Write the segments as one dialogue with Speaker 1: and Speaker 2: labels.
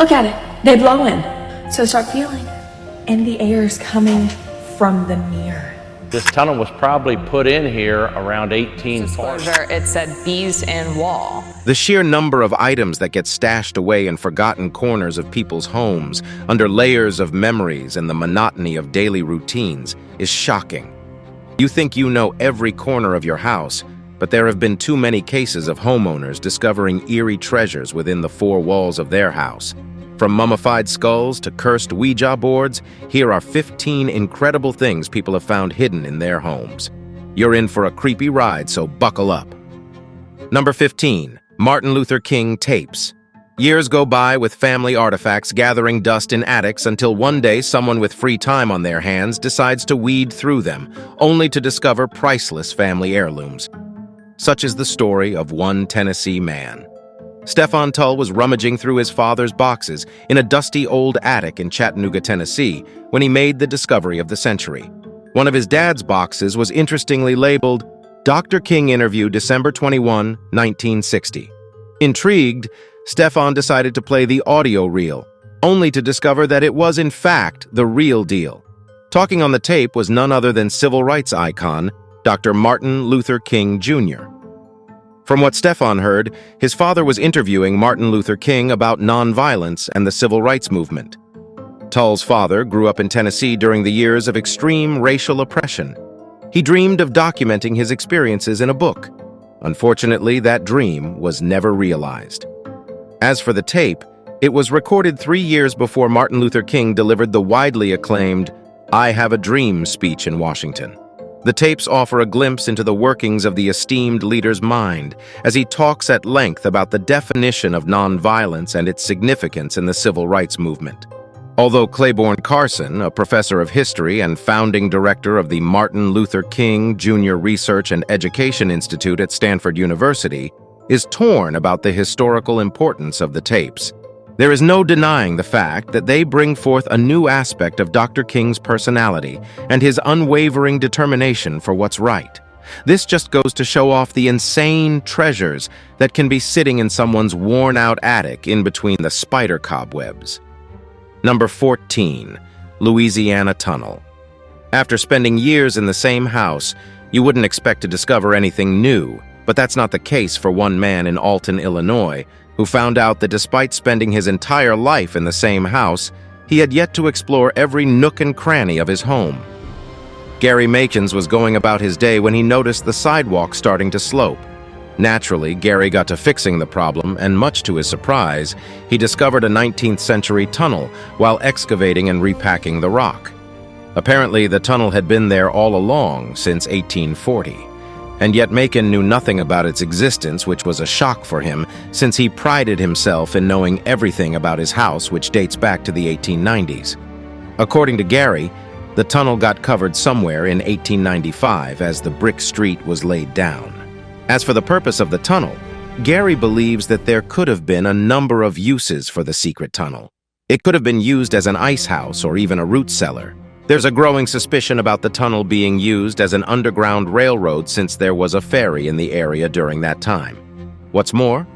Speaker 1: Look at it. They blow in. So start feeling. And the air is coming from the mirror.
Speaker 2: This tunnel was probably put in here around 1840.
Speaker 3: Disclosure, it said bees and wall.
Speaker 4: The sheer number of items that get stashed away in forgotten corners of people's homes, under layers of memories and the monotony of daily routines, is shocking. You think you know every corner of your house, but there have been too many cases of homeowners discovering eerie treasures within the four walls of their house. From mummified skulls to cursed Ouija boards, here are 15 incredible things people have found hidden in their homes. You're in for a creepy ride, so buckle up. Number 15. Martin Luther King tapes. Years go by with family artifacts gathering dust in attics until one day someone with free time on their hands decides to weed through them, only to discover priceless family heirlooms. Such is the story of one Tennessee man. Stephan Tull was rummaging through his father's boxes in a dusty old attic in Chattanooga, Tennessee, when he made the discovery of the century. One of his dad's boxes was interestingly labeled, Dr. King Interview, December 21, 1960. Intrigued, Stephan decided to play the audio reel, only to discover that it was in fact the real deal. Talking on the tape was none other than civil rights icon, Dr. Martin Luther King Jr. From what Stephan heard, his father was interviewing Martin Luther King about nonviolence and the civil rights movement. Tull's father grew up in Tennessee during the years of extreme racial oppression. He dreamed of documenting his experiences in a book. Unfortunately, that dream was never realized. As for the tape, it was recorded 3 years before Martin Luther King delivered the widely acclaimed "I Have a Dream" speech in Washington. The tapes offer a glimpse into the workings of the esteemed leader's mind as he talks at length about the definition of nonviolence and its significance in the civil rights movement. Although Claiborne Carson, a professor of history and founding director of the Martin Luther King Jr. Research and Education Institute at Stanford University, is torn about the historical importance of the tapes, there is no denying the fact that they bring forth a new aspect of Dr. King's personality and his unwavering determination for what's right. This just goes to show off the insane treasures that can be sitting in someone's worn-out attic in between the spider cobwebs. Number 14. Louisiana Tunnel. After spending years in the same house, you wouldn't expect to discover anything new, but that's not the case for one man in Alton, Illinois, who found out that despite spending his entire life in the same house, he had yet to explore every nook and cranny of his home. Gary Makins was going about his day when he noticed the sidewalk starting to slope. Naturally, Gary got to fixing the problem, and much to his surprise, he discovered a 19th century tunnel while excavating and repacking the rock. Apparently, the tunnel had been there all along since 1840. And yet Macon knew nothing about its existence, which was a shock for him, since he prided himself in knowing everything about his house, which dates back to the 1890s. According to Gary, the tunnel got covered somewhere in 1895 as the brick street was laid down. As for the purpose of the tunnel, Gary believes that there could have been a number of uses for the secret tunnel. It could have been used as an ice house or even a root cellar. There's a growing suspicion about the tunnel being used as an underground railroad since there was a ferry in the area during that time. What's more,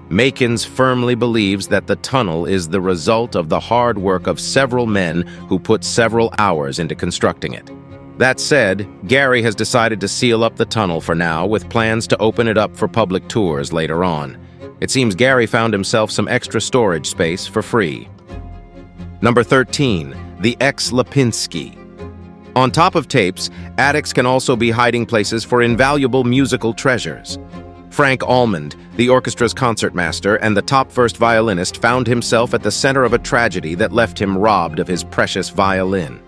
Speaker 4: Makins firmly believes that the tunnel is the result of the hard work of several men who put several hours into constructing it. That said, Gary has decided to seal up the tunnel for now, with plans to open it up for public tours later on. It seems Gary found himself some extra storage space for free. Number 13. The Ex Lapinsky. On top of tapes, attics can also be hiding places for invaluable musical treasures. Frank Almond, the orchestra's concertmaster and the top first violinist, found himself at the center of a tragedy that left him robbed of his precious violin.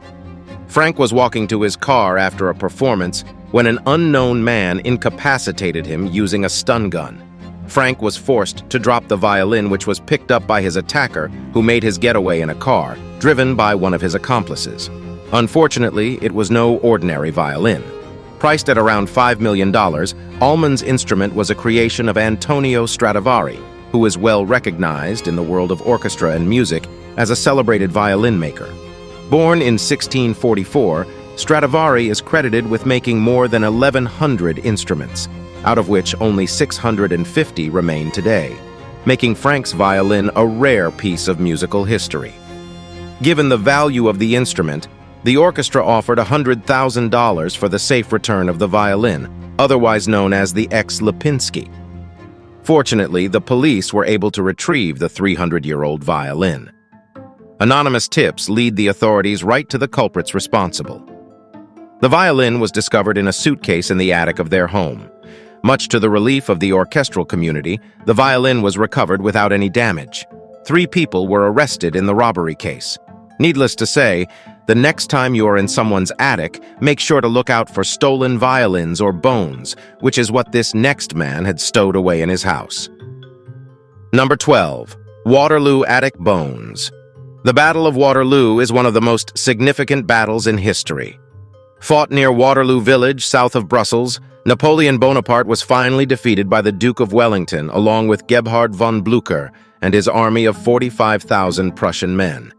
Speaker 4: Frank was walking to his car after a performance when an unknown man incapacitated him using a stun gun. Frank was forced to drop the violin, which was picked up by his attacker, who made his getaway in a car, driven by one of his accomplices. Unfortunately, it was no ordinary violin. Priced at around $5 million, Almond's instrument was a creation of Antonio Stradivari, who is well recognized in the world of orchestra and music as a celebrated violin maker. Born in 1644, Stradivari is credited with making more than 1,100 instruments, out of which only 650 remain today. making Frank's violin a rare piece of musical history. Given the value of the instrument, the orchestra offered $100,000 for the safe return of the violin, otherwise known as the Ex Lapinsky. Fortunately, the police were able to retrieve the 300-year-old violin. Anonymous tips lead the authorities right to the culprits responsible. The violin was discovered in a suitcase in the attic of their home. Much to the relief of the orchestral community, the violin was recovered without any damage. 3 people were arrested in the robbery case. Needless to say, the next time you are in someone's attic, make sure to look out for stolen violins or bones, which is what this next man had stowed away in his house. Number 12. Waterloo Attic Bones. The Battle of Waterloo is one of the most significant battles in history. Fought near Waterloo Village, south of Brussels, Napoleon Bonaparte was finally defeated by the Duke of Wellington along with Gebhard von Blücher and his army of 45,000 Prussian men.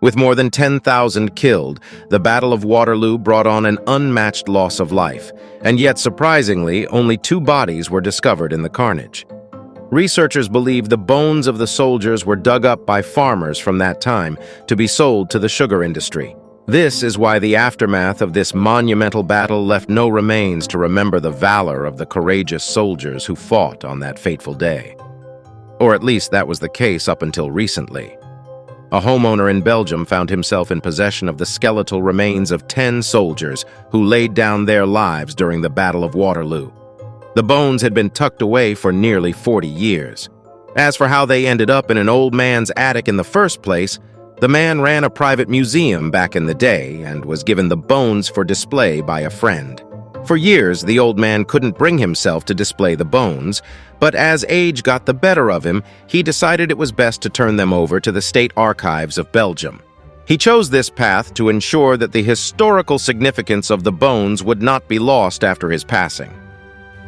Speaker 4: With more than 10,000 killed, the Battle of Waterloo brought on an unmatched loss of life, and yet surprisingly, only 2 bodies were discovered in the carnage. Researchers believe the bones of the soldiers were dug up by farmers from that time to be sold to the sugar industry. This is why the aftermath of this monumental battle left no remains to remember the valor of the courageous soldiers who fought on that fateful day. Or at least that was the case up until recently. A homeowner in Belgium found himself in possession of the skeletal remains of 10 soldiers who laid down their lives during the Battle of Waterloo. The bones had been tucked away for nearly 40 years. As for how they ended up in an old man's attic in the first place, the man ran a private museum back in the day and was given the bones for display by a friend. For years, the old man couldn't bring himself to display the bones, but as age got the better of him, he decided it was best to turn them over to the State Archives of Belgium. He chose this path to ensure that the historical significance of the bones would not be lost after his passing.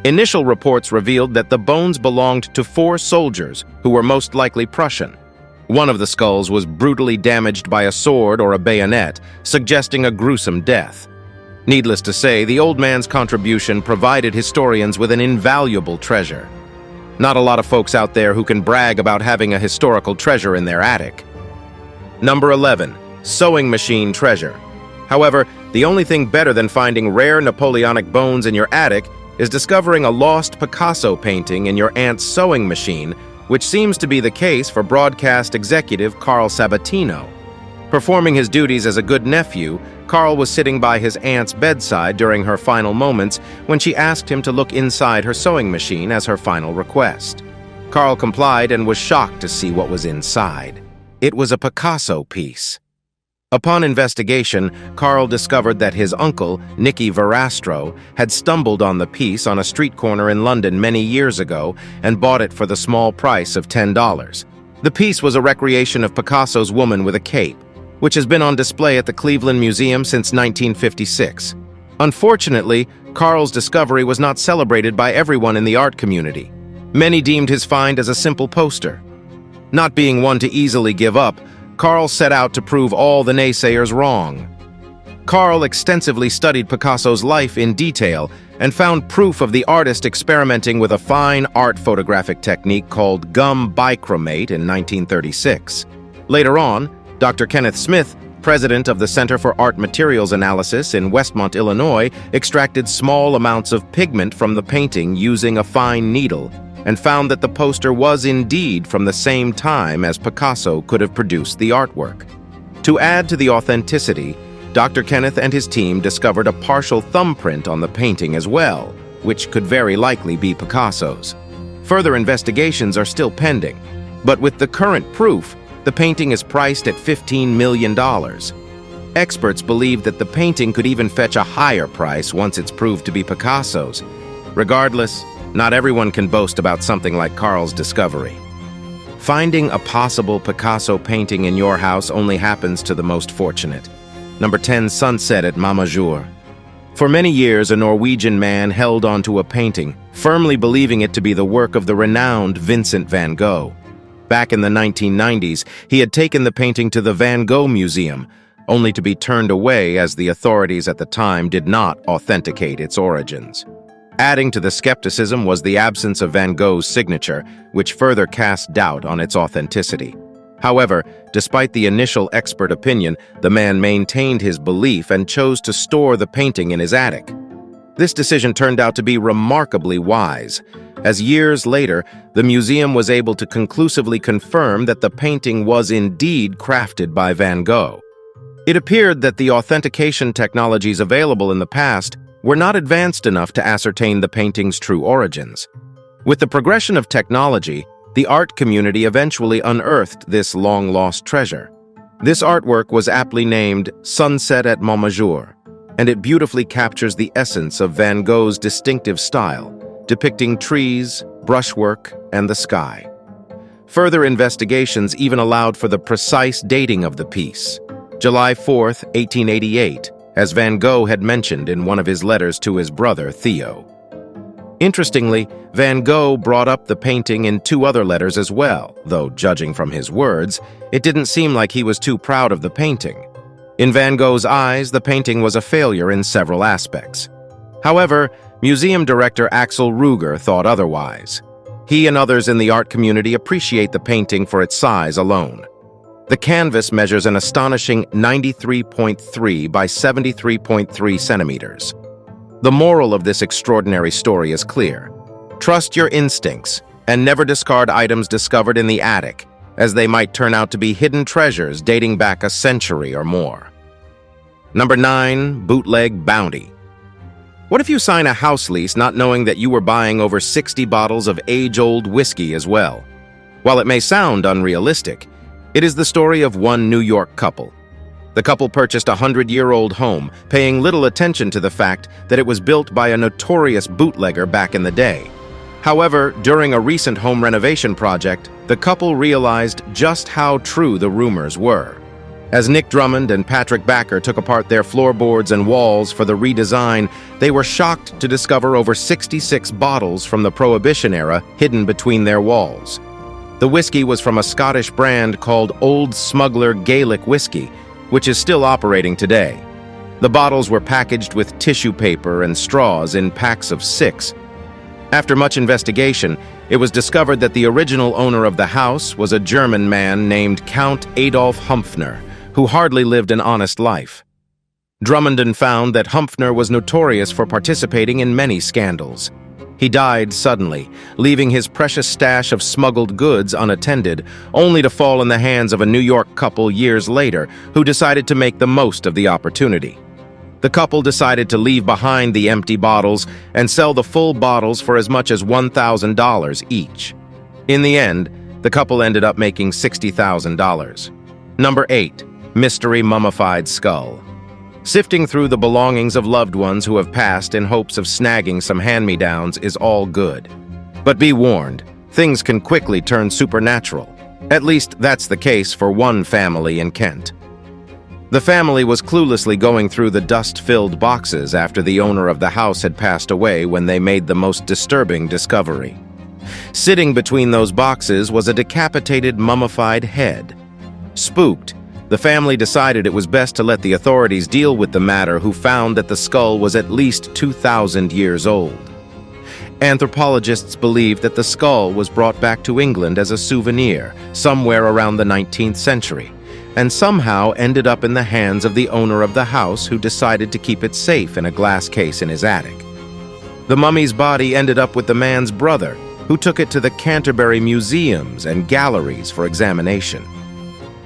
Speaker 4: Initial reports revealed that the bones belonged to 4 soldiers who were most likely Prussian. One of the skulls was brutally damaged by a sword or a bayonet, suggesting a gruesome death. Needless to say, the old man's contribution provided historians with an invaluable treasure. Not a lot of folks out there who can brag about having a historical treasure in their attic. Number 11. Sewing machine treasure. However, the only thing better than finding rare Napoleonic bones in your attic is discovering a lost Picasso painting in your aunt's sewing machine, which seems to be the case for broadcast executive Carl Sabatino. Performing his duties as a good nephew, Carl was sitting by his aunt's bedside during her final moments when she asked him to look inside her sewing machine as her final request. Carl complied and was shocked to see what was inside. It was a Picasso piece. Upon investigation, Carl discovered that his uncle, Nicky Verastro, had stumbled on the piece on a street corner in London many years ago and bought it for the small price of $10. The piece was a recreation of Picasso's Woman with a Cape, which has been on display at the Cleveland Museum since 1956. Unfortunately, Carl's discovery was not celebrated by everyone in the art community. Many deemed his find as a simple poster. Not being one to easily give up, Carl set out to prove all the naysayers wrong. Carl extensively studied Picasso's life in detail and found proof of the artist experimenting with a fine art photographic technique called gum bichromate in 1936. Later on, Dr. Kenneth Smith, president of the Center for Art Materials Analysis in Westmont, Illinois, extracted small amounts of pigment from the painting using a fine needle and found that the poster was indeed from the same time as Picasso could have produced the artwork. To add to the authenticity, Dr. Kenneth and his team discovered a partial thumbprint on the painting as well, which could very likely be Picasso's. Further investigations are still pending, but with the current proof, the painting is priced at $15 million. Experts believe that the painting could even fetch a higher price once it's proved to be Picasso's. Regardless, not everyone can boast about something like Carl's discovery. Finding a possible Picasso painting in your house only happens to the most fortunate. Number 10. Sunset at Mamour. For many years, a Norwegian man held onto a painting, firmly believing it to be the work of the renowned Vincent van Gogh. Back in the 1990s, he had taken the painting to the Van Gogh Museum, only to be turned away as the authorities at the time did not authenticate its origins. Adding to the skepticism was the absence of Van Gogh's signature, which further cast doubt on its authenticity. However, despite the initial expert opinion, the man maintained his belief and chose to store the painting in his attic. This decision turned out to be remarkably wise, as years later, the museum was able to conclusively confirm that the painting was indeed crafted by Van Gogh. It appeared that the authentication technologies available in the past were not advanced enough to ascertain the painting's true origins. With the progression of technology, the art community eventually unearthed this long-lost treasure. This artwork was aptly named Sunset at Mamour, and it beautifully captures the essence of Van Gogh's distinctive style, depicting trees, brushwork, and the sky. Further investigations even allowed for the precise dating of the piece, July 4, 1888, as Van Gogh had mentioned in one of his letters to his brother, Theo. Interestingly, Van Gogh brought up the painting in 2 other letters as well, though judging from his words, it didn't seem like he was too proud of the painting. In Van Gogh's eyes, the painting was a failure in several aspects. However, museum director Axel Ruger thought otherwise. He and others in the art community appreciate the painting for its size alone. The canvas measures an astonishing 93.3 by 73.3 centimeters. The moral of this extraordinary story is clear. Trust your instincts and never discard items discovered in the attic, as they might turn out to be hidden treasures dating back a century or more. Number 9, Bootleg Bounty. What if you sign a house lease not knowing that you were buying over 60 bottles of age-old whiskey as well? While it may sound unrealistic, it is the story of one New York couple. The couple purchased a 100-year-old home, paying little attention to the fact that it was built by a notorious bootlegger back in the day. However, during a recent home renovation project, the couple realized just how true the rumors were. As Nick Drummond and Patrick Backer took apart their floorboards and walls for the redesign, they were shocked to discover over 66 bottles from the Prohibition era hidden between their walls. The whiskey was from a Scottish brand called Old Smuggler Gaelic Whiskey, which is still operating today. The bottles were packaged with tissue paper and straws in packs of 6. After much investigation, it was discovered that the original owner of the house was a German man named Count Adolf Humpfner, who hardly lived an honest life. Drummond found that Humpfner was notorious for participating in many scandals. He died suddenly, leaving his precious stash of smuggled goods unattended, only to fall in the hands of a New York couple years later who decided to make the most of the opportunity. The couple decided to leave behind the empty bottles and sell the full bottles for as much as $1,000 each. In the end, the couple ended up making $60,000. Number 8. Mystery Mummified Skull. Sifting through the belongings of loved ones who have passed in hopes of snagging some hand-me-downs is all good. But be warned, things can quickly turn supernatural. At least that's the case for one family in Kent. The family was cluelessly going through the dust-filled boxes after the owner of the house had passed away when they made the most disturbing discovery. Sitting between those boxes was a decapitated mummified head. Spooked, the family decided it was best to let the authorities deal with the matter, who found that the skull was at least 2,000 years old. Anthropologists believe that the skull was brought back to England as a souvenir somewhere around the 19th century, and somehow ended up in the hands of the owner of the house, who decided to keep it safe in a glass case in his attic. The mummy's body ended up with the man's brother, who took it to the Canterbury museums and galleries for examination.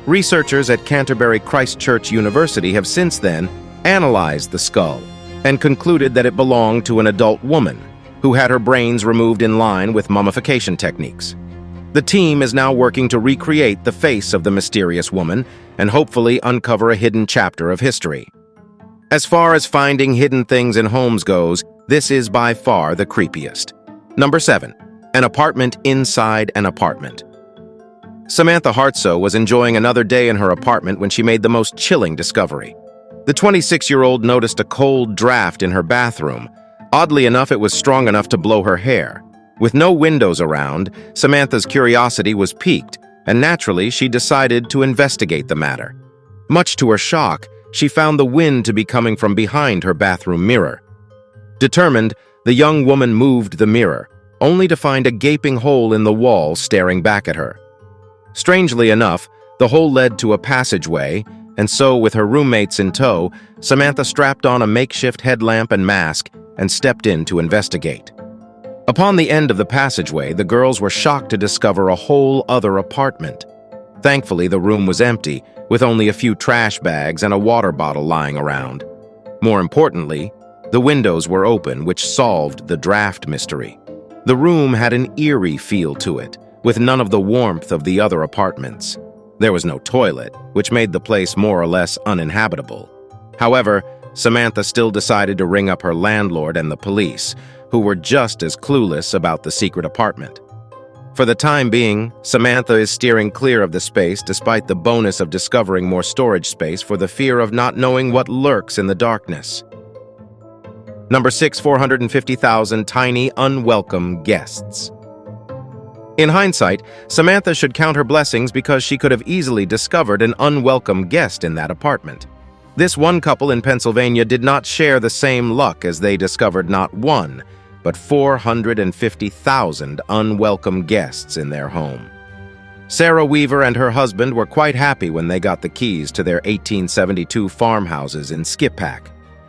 Speaker 4: Researchers at Canterbury Christ Church University have since then analyzed the skull and concluded that it belonged to an adult woman who had her brains removed in line with mummification techniques. The team is now working to recreate the face of the mysterious woman and hopefully uncover a hidden chapter of history. As far as finding hidden things in homes goes, this is by far the creepiest. Number 7. An apartment inside an apartment. Samantha Hartsoe was enjoying another day in her apartment when she made the most chilling discovery. The 26-year-old noticed a cold draft in her bathroom. Oddly enough, it was strong enough to blow her hair. With no windows around, Samantha's curiosity was piqued, and naturally, she decided to investigate the matter. Much to her shock, she found the wind to be coming from behind her bathroom mirror. Determined, The young woman moved the mirror, only to find a gaping hole in the wall staring back at her. Strangely enough, the hole led to a passageway, and so, with her roommates in tow, Samantha strapped on a makeshift headlamp and mask and stepped in to investigate. Upon the end of the passageway, the girls were shocked to discover a whole other apartment. Thankfully, the room was empty, with only a few trash bags and a water bottle lying around. More importantly, the windows were open, which solved the draft mystery. The room had an eerie feel to it, with none of the warmth of the other apartments. There was no toilet, which made the place more or less uninhabitable. However, Samantha still decided to ring up her landlord and the police, who were just as clueless about the secret apartment. For the time being, Samantha is steering clear of the space despite the bonus of discovering more storage space for the fear of not knowing what lurks in the darkness. Number 6, 450,000 tiny, unwelcome guests. In hindsight, Samantha should count her blessings because she could have easily discovered an unwelcome guest in that apartment. This one couple in Pennsylvania did not share the same luck as they discovered not one, but 450,000 unwelcome guests in their home. Sarah Weaver and her husband were quite happy when they got the keys to their 1872 farmhouses in Skippack.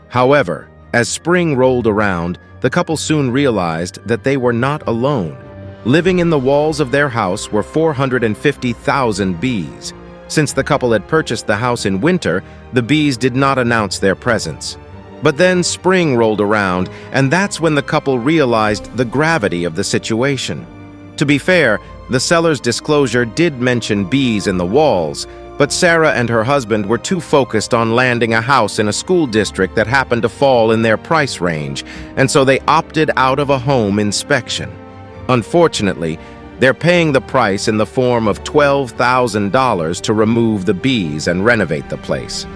Speaker 4: However, as spring rolled around, the couple soon realized that they were not alone. Living in the walls of their house were 450,000 bees. Since the couple had purchased the house in winter, the bees did not announce their presence. But then spring rolled around, and that's when the couple realized the gravity of the situation. To be fair, the seller's disclosure did mention bees in the walls, but Sarah and her husband were too focused on landing a house in a school district that happened to fall in their price range, and so they opted out of a home inspection. Unfortunately, they're paying the price in the form of $12,000 to remove the bees and renovate the place.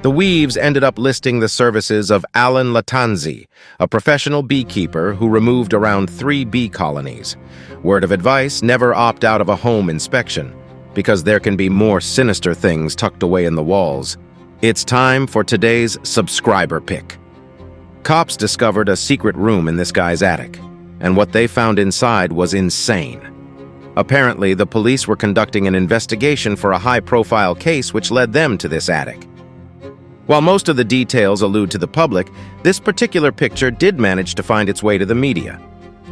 Speaker 4: The Weaves ended up listing the services of Alan Latanzi, a professional beekeeper who removed around 3 bee colonies. Word of advice, never opt out of a home inspection, because there can be more sinister things tucked away in the walls. It's time for today's subscriber pick. Cops discovered a secret room in this guy's attic, and what they found inside was insane. Apparently, the police were conducting an investigation for a high-profile case which led them to this attic. While most of the details allude to the public, this particular picture did manage to find its way to the media.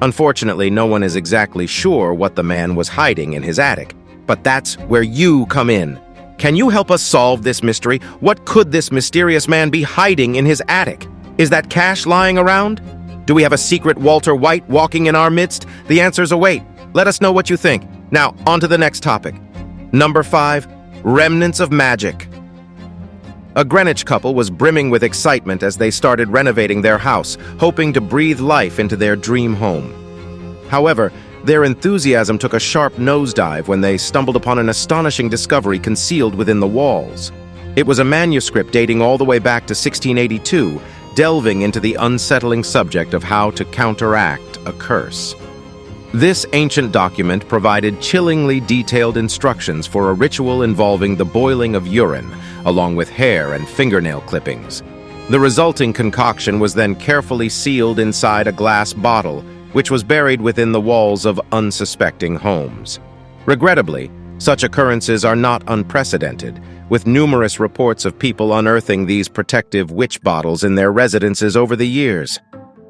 Speaker 4: Unfortunately, no one is exactly sure what the man was hiding in his attic, but that's where you come in. Can you help us solve this mystery? What could this mysterious man be hiding in his attic? Is that cash lying around? Do we have a secret Walter White walking in our midst? The answers await. Let us know what you think. Now, on to the next topic. Number 5, Remnants of Magic. A Greenwich couple was brimming with excitement as they started renovating their house, hoping to breathe life into their dream home. However, their enthusiasm took a sharp nosedive when they stumbled upon an astonishing discovery concealed within the walls. It was a manuscript dating all the way back to 1682, delving into the unsettling subject of how to counteract a curse. This ancient document provided chillingly detailed instructions for a ritual involving the boiling of urine, along with hair and fingernail clippings. The resulting concoction was then carefully sealed inside a glass bottle, which was buried within the walls of unsuspecting homes. Regrettably, such occurrences are not unprecedented, with numerous reports of people unearthing these protective witch bottles in their residences over the years.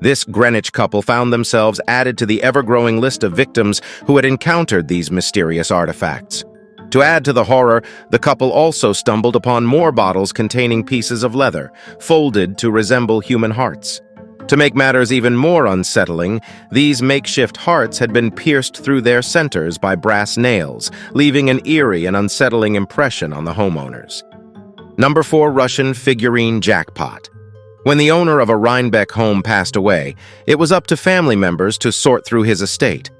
Speaker 4: This Greenwich couple found themselves added to the ever-growing list of victims who had encountered these mysterious artifacts. To add to the horror, the couple also stumbled upon more bottles containing pieces of leather, folded to resemble human hearts. To make matters even more unsettling, these makeshift hearts had been pierced through their centers by brass nails, leaving an eerie and unsettling impression on the homeowners. Number 4, Russian Figurine Jackpot. When the owner of a Rhinebeck home passed away, it was up to family members to sort through his estate.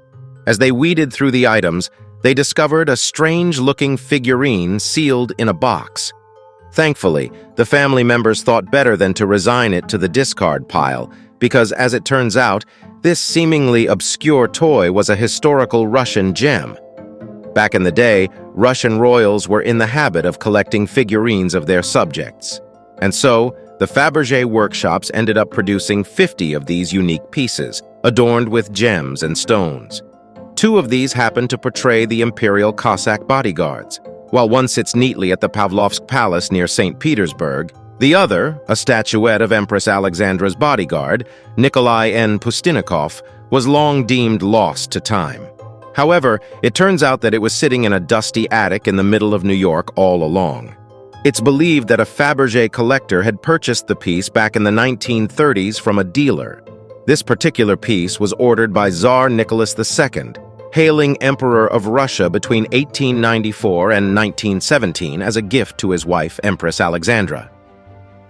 Speaker 4: As they weeded through the items, they discovered a strange-looking figurine sealed in a box. Thankfully, the family members thought better than to resign it to the discard pile, because, as it turns out, this seemingly obscure toy was a historical Russian gem. Back in the day, Russian royals were in the habit of collecting figurines of their subjects. And so, the The Fabergé workshops ended up producing 50 of these unique pieces, adorned with gems and stones. 2 of these happen to portray the imperial Cossack bodyguards, while one sits neatly at the Pavlovsk Palace near St. Petersburg. The other, a statuette of Empress Alexandra's bodyguard, Nikolai N. Pustinikov, was long deemed lost to time. However, it turns out that it was sitting in a dusty attic in the middle of New York all along. It's believed that a Fabergé collector had purchased the piece back in the 1930s from a dealer. This particular piece was ordered by Tsar Nicholas II, hailing Emperor of Russia between 1894 and 1917 as a gift to his wife, Empress Alexandra.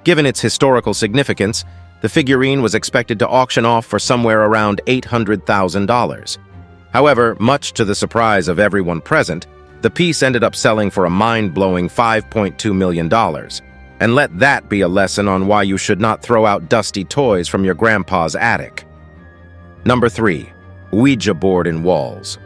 Speaker 4: Given its historical significance, the figurine was expected to auction off for somewhere around $800,000. However, much to the surprise of everyone present, the piece ended up selling for a mind-blowing $5.2 million. And let that be a lesson on why you should not throw out dusty toys from your grandpa's attic. Number 3. Ouija board in walls.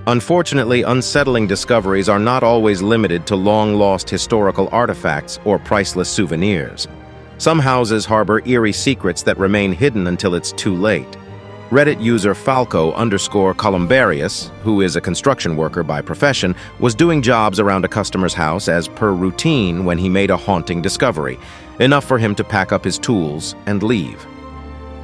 Speaker 4: Unfortunately, unsettling discoveries are not always limited to long-lost historical artifacts or priceless souvenirs. Some houses harbor eerie secrets that remain hidden until it's too late. Reddit user Falco_Columbarius, who is a construction worker by profession, was doing jobs around a customer's house as per routine when he made a haunting discovery, enough for him to pack up his tools and leave.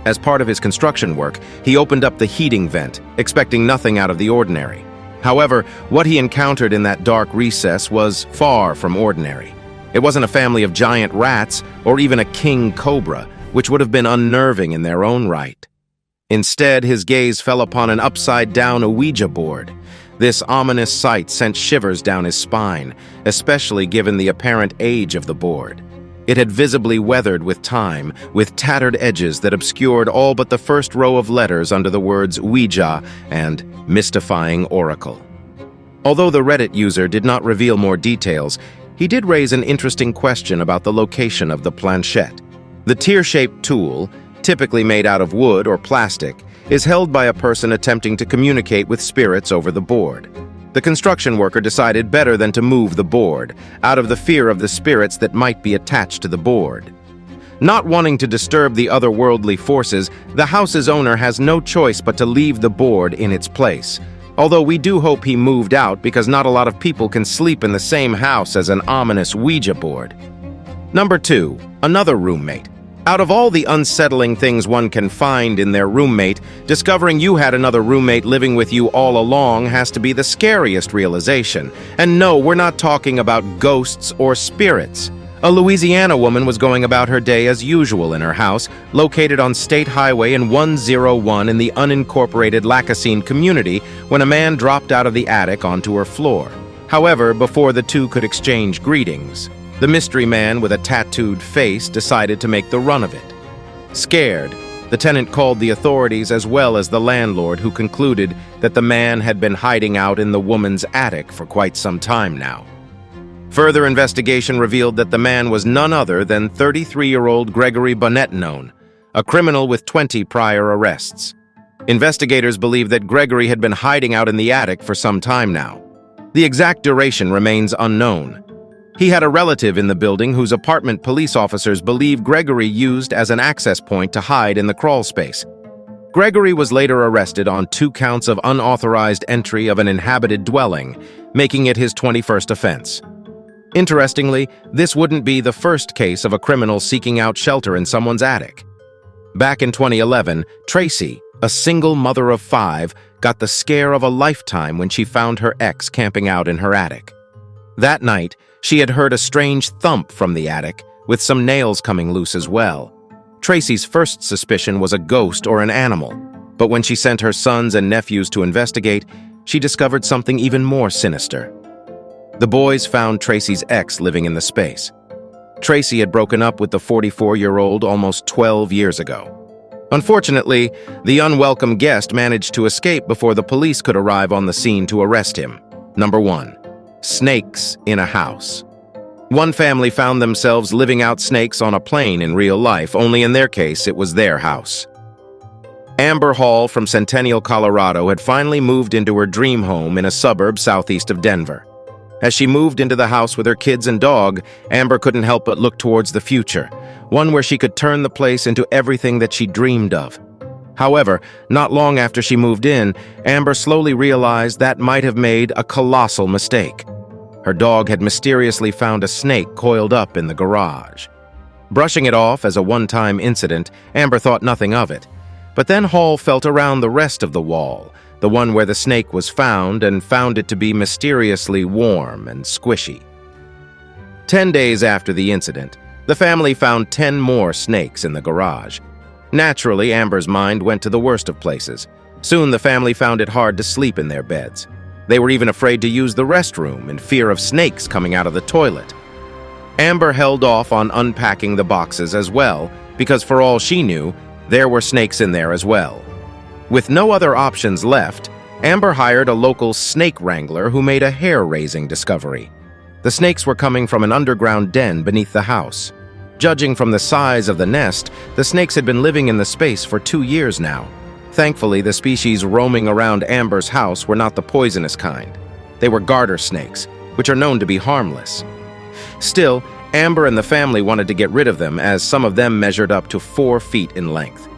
Speaker 4: As part of his construction work, he opened up the heating vent, expecting nothing out of the ordinary. However, what he encountered in that dark recess was far from ordinary. It wasn't a family of giant rats or even a king cobra, which would have been unnerving in their own right. Instead, his gaze fell upon an upside-down Ouija board. This ominous sight sent shivers down his spine, especially given the apparent age of the board. It had visibly weathered with time, with tattered edges that obscured all but the first row of letters under the words Ouija and mystifying oracle. Although the Reddit user did not reveal more details, he did raise an interesting question about the location of the planchette. The tear-shaped tool, typically made out of wood or plastic, is held by a person attempting to communicate with spirits over the board. The construction worker decided better than to move the board, out of the fear of the spirits that might be attached to the board. Not wanting to disturb the otherworldly forces, the house's owner has no choice but to leave the board in its place. Although we do hope he moved out because not a lot of people can sleep in the same house as an ominous Ouija board. Number 2. Another roommate. Out of all the unsettling things one can find in their roommate, discovering you had another roommate living with you all along has to be the scariest realization. And no, we're not talking about ghosts or spirits. A Louisiana woman was going about her day as usual in her house, located on State Highway in 101 in the unincorporated Lacassine community, when a man dropped out of the attic onto her floor. However, before the two could exchange greetings, the mystery man with a tattooed face decided to make the run of it. Scared, the tenant called the authorities as well as the landlord, who concluded that the man had been hiding out in the woman's attic for quite some time now. Further investigation revealed that the man was none other than 33-year-old Gregory Bonetnon, a criminal with 20 prior arrests. Investigators believe that Gregory had been hiding out in the attic for some time now. The exact duration remains unknown. He had a relative in the building whose apartment police officers believe Gregory used as an access point to hide in the crawl space. Gregory was later arrested on 2 counts of unauthorized entry of an inhabited dwelling, making it his 21st offense. Interestingly, this wouldn't be the first case of a criminal seeking out shelter in someone's attic. Back in 2011, Tracy, a single mother of 5, got the scare of a lifetime when she found her ex camping out in her attic. That night, she had heard a strange thump from the attic, with some nails coming loose as well. Tracy's first suspicion was a ghost or an animal, but when she sent her sons and nephews to investigate, she discovered something even more sinister. The boys found Tracy's ex living in the space. Tracy had broken up with the 44-year-old almost 12 years ago. Unfortunately, the unwelcome guest managed to escape before the police could arrive on the scene to arrest him. Number 1. Snakes in a house. One family found themselves living out snakes on a plane in real life, only in their case, it was their house. Amber Hall from Centennial, Colorado had finally moved into her dream home in a suburb southeast of Denver. As she moved into the house with her kids and dog, Amber couldn't help but look towards the future, one where she could turn the place into everything that she dreamed of. However, not long after she moved in, Amber slowly realized that might have made a colossal mistake. Her dog had mysteriously found a snake coiled up in the garage. Brushing it off as a one-time incident, Amber thought nothing of it. But then Hall felt around the rest of the wall, the one where the snake was found, and found it to be mysteriously warm and squishy. 10 days after the incident, the family found 10 more snakes in the garage. Naturally, Amber's mind went to the worst of places. Soon the family found it hard to sleep in their beds. They were even afraid to use the restroom in fear of snakes coming out of the toilet. Amber held off on unpacking the boxes as well, because for all she knew, there were snakes in there as well. With no other options left, Amber hired a local snake wrangler who made a hair-raising discovery. The snakes were coming from an underground den beneath the house. Judging from the size of the nest, the snakes had been living in the space for 2 years now. Thankfully, the species roaming around Amber's house were not the poisonous kind. They were garter snakes, which are known to be harmless. Still, Amber and the family wanted to get rid of them, as some of them measured up to 4 feet in length.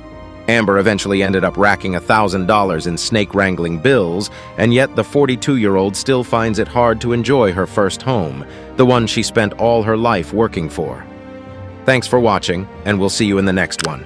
Speaker 4: Amber eventually ended up racking $1,000 in snake wrangling bills, and yet the 42-year-old still finds it hard to enjoy her first home, the one she spent all her life working for. Thanks for watching, and we'll see you in the next one.